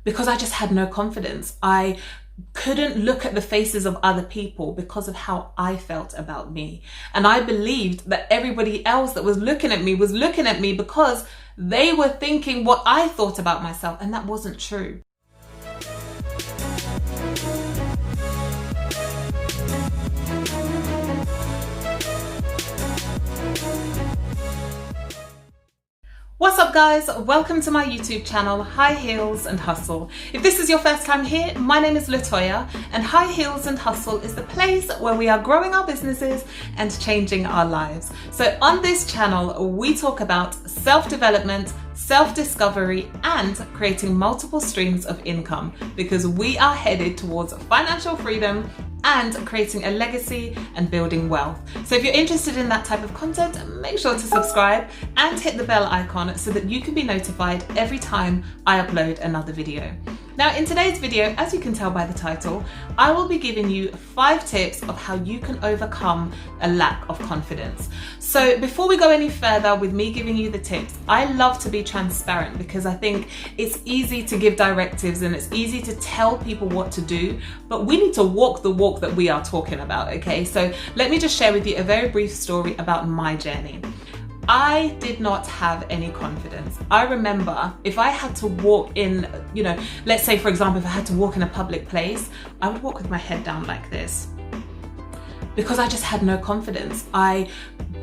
because I just had no confidence. I couldn't look at the faces of other people because of how I felt about me. And I believed that everybody else that was looking at me because they were thinking what I thought about myself, and that wasn't true. What's up guys, welcome to my YouTube channel, High Heels and Hustle. If this is your first time here, my name is Latoya, and High Heels and Hustle is the place where we are growing our businesses and changing our lives. So on this channel, we talk about self-development, self-discovery, and creating multiple streams of income, because we are headed towards financial freedom and creating a legacy and building wealth. So if you're interested in that type of content, make sure to subscribe and hit the bell icon so that you can be notified every time I upload another video. Now in today's video, as you can tell by the title, I will be giving you 5 tips of how you can overcome a lack of confidence. So before we go any further with me giving you the tips, I love to be transparent because I think it's easy to give directives and it's easy to tell people what to do, but we need to walk the walk that we are talking about, okay? So let me just share with you a very brief story about my journey. I did not have any confidence. I remember if I had to walk in, let's say for example, if I had to walk in a public place, I would walk with my head down like this because I just had no confidence. I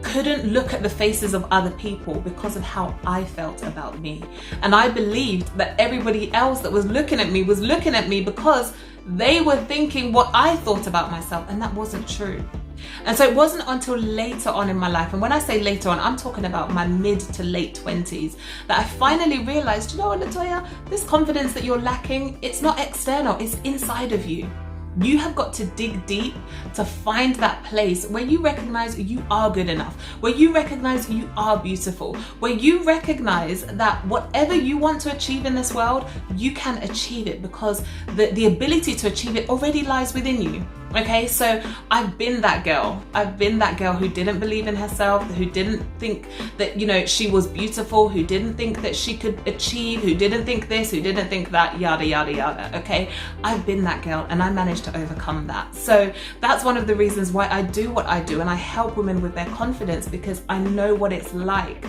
couldn't look at the faces of other people because of how I felt about me. And I believed that everybody else that was looking at me because they were thinking what I thought about myself, and that wasn't true. And so it wasn't until later on in my life, and when I say later on, I'm talking about my mid to late 20s, that I finally realized, you know what, Latoya, this confidence that you're lacking, it's not external, it's inside of you. You have got to dig deep to find that place where you recognize you are good enough, where you recognize you are beautiful, where you recognize that whatever you want to achieve in this world, you can achieve it because the ability to achieve it already lies within you. Okay, so I've been that girl. I've been that girl who didn't believe in herself, who didn't think that, she was beautiful, who didn't think that she could achieve, who didn't think this, who didn't think that, yada, yada, yada, okay? I've been that girl and I managed to overcome that. So that's one of the reasons why I do what I do, and I help women with their confidence because I know what it's like.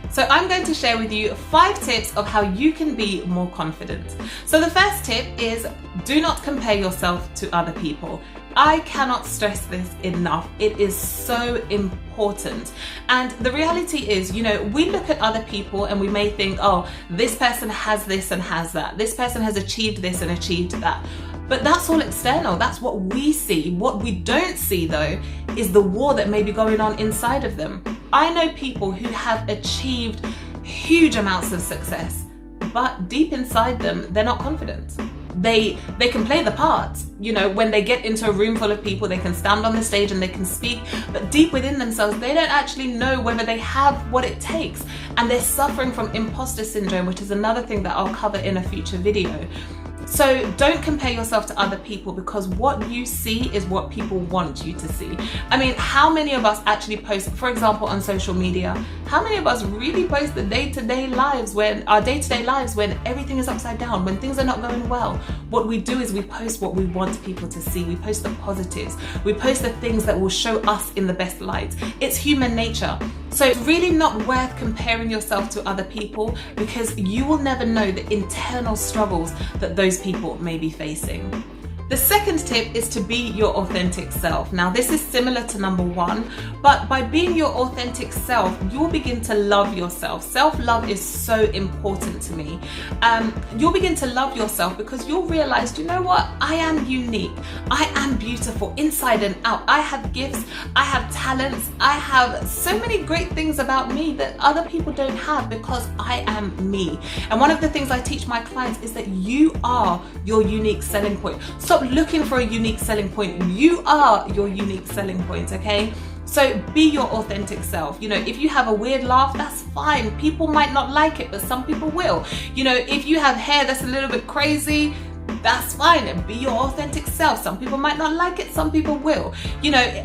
So I'm going to share with you 5 tips of how you can be more confident. So the first tip is do not compare yourself to other people. I cannot stress this enough. It is so important. And the reality is, we look at other people and we may think, oh, this person has this and has that. This person has achieved this and achieved that. But that's all external. That's what we see. What we don't see though is the war that may be going on inside of them. I know people who have achieved huge amounts of success, but deep inside them, they're not confident. They can play the part, when they get into a room full of people, they can stand on the stage and they can speak, but deep within themselves, they don't actually know whether they have what it takes. And they're suffering from imposter syndrome, which is another thing that I'll cover in a future video. So don't compare yourself to other people because what you see is what people want you to see. I mean, how many of us actually post, for example, on social media, how many of us really post the day-to-day lives when everything is upside down, when things are not going well? What we do is we post what we want people to see. We post the positives. We post the things that will show us in the best light. It's human nature. So it's really not worth comparing yourself to other people because you will never know the internal struggles that those people may be facing. The second tip is to be your authentic self. Now, this is similar to number 1, but by being your authentic self, you'll begin to love yourself. Self-love is so important to me. You'll begin to love yourself because you'll realize, you know what? I am unique. I am beautiful inside and out. I have gifts. I have talents. I have so many great things about me that other people don't have because I am me. And one of the things I teach my clients is that you are your unique selling point. Stop looking for a unique selling point. You are your unique selling point, okay? So be your authentic self. If you have a weird laugh, that's fine. People might not like it, but some people will. If you have hair that's a little bit crazy, that's fine, and be your authentic self. Some people might not like it, some people will.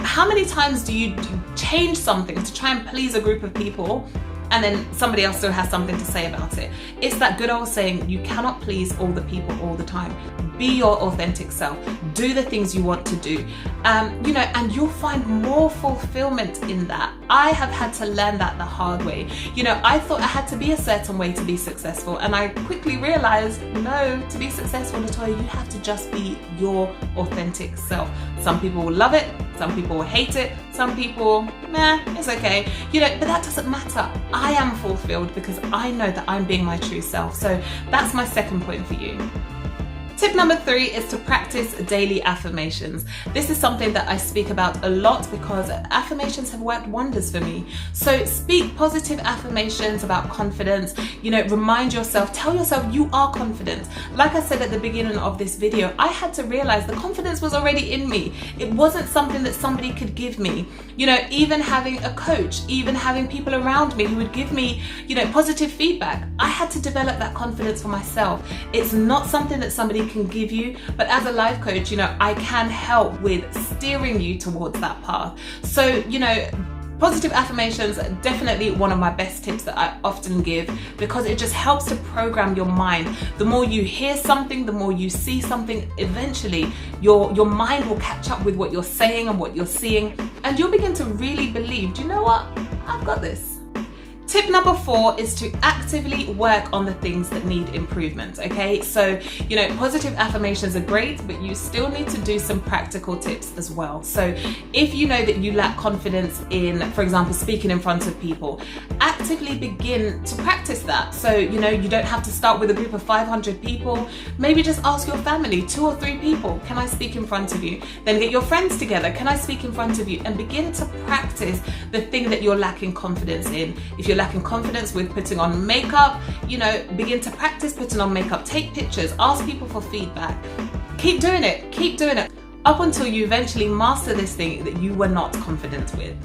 How many times do you change something to try and please a group of people and then somebody else still has something to say about it. It's that good old saying, you cannot please all the people all the time. Be your authentic self. Do the things you want to do. And you'll find more fulfillment in that. I have had to learn that the hard way. I thought I had to be a certain way to be successful, and I quickly realized, no, to be successful, Latoya, you have to just be your authentic self. Some people will love it, some people will hate it, some people, it's okay. But that doesn't matter. I am fulfilled because I know that I'm being my true self. So that's my second point for you. Tip number 3 is to practice daily affirmations. This is something that I speak about a lot because affirmations have worked wonders for me. So speak positive affirmations about confidence. Remind yourself, tell yourself you are confident. Like I said at the beginning of this video, I had to realize the confidence was already in me. It wasn't something that somebody could give me. Even having a coach, even having people around me who would give me, positive feedback. I had to develop that confidence for myself. It's not something that somebody can give you, but as a life coach, I can help with steering you towards that path. So, positive affirmations are definitely one of my best tips that I often give, because it just helps to program your mind. The more you hear something, the more you see something, eventually your mind will catch up with what you're saying and what you're seeing, and you'll begin to really believe, do you know what? I've got this. Tip number 4 is to actively work on the things that need improvement, okay? So, positive affirmations are great, but you still need to do some practical tips as well. So if you know that you lack confidence in, for example, speaking in front of people, actively begin to practice that. So, you don't have to start with a group of 500 people. Maybe just ask your family, 2 or 3 people, can I speak in front of you? Then get your friends together, can I speak in front of you? And begin to practice the thing that you're lacking confidence in. If you're lacking confidence with putting on makeup, begin to practice putting on makeup, take pictures, ask people for feedback. Keep doing it up until you eventually master this thing that you were not confident with.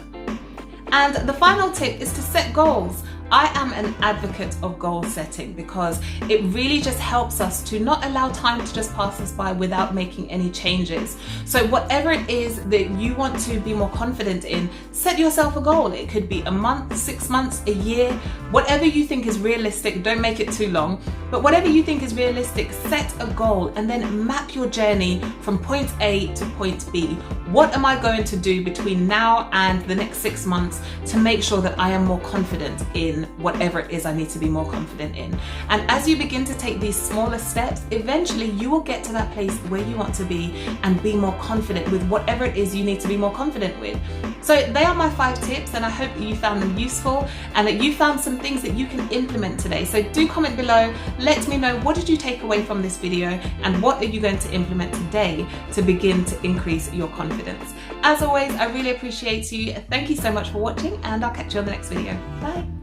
And the final tip is to set goals. I am an advocate of goal setting because it really just helps us to not allow time to just pass us by without making any changes. So whatever it is that you want to be more confident in, set yourself a goal. It could be a month, 6 months, a year, whatever you think is realistic. Don't make it too long, but whatever you think is realistic, set a goal and then map your journey from point A to point B. What am I going to do between now and the next 6 months to make sure that I am more confident in whatever it is I need to be more confident in? And as you begin to take these smaller steps, eventually you will get to that place where you want to be and be more confident with whatever it is you need to be more confident with. So they are my 5 tips, and I hope that you found them useful and that you found some things that you can implement today. So do comment below, let me know, what did you take away from this video and what are you going to implement today to begin to increase your confidence? As always, I really appreciate you. Thank you so much for watching, and I'll catch you on the next video. Bye.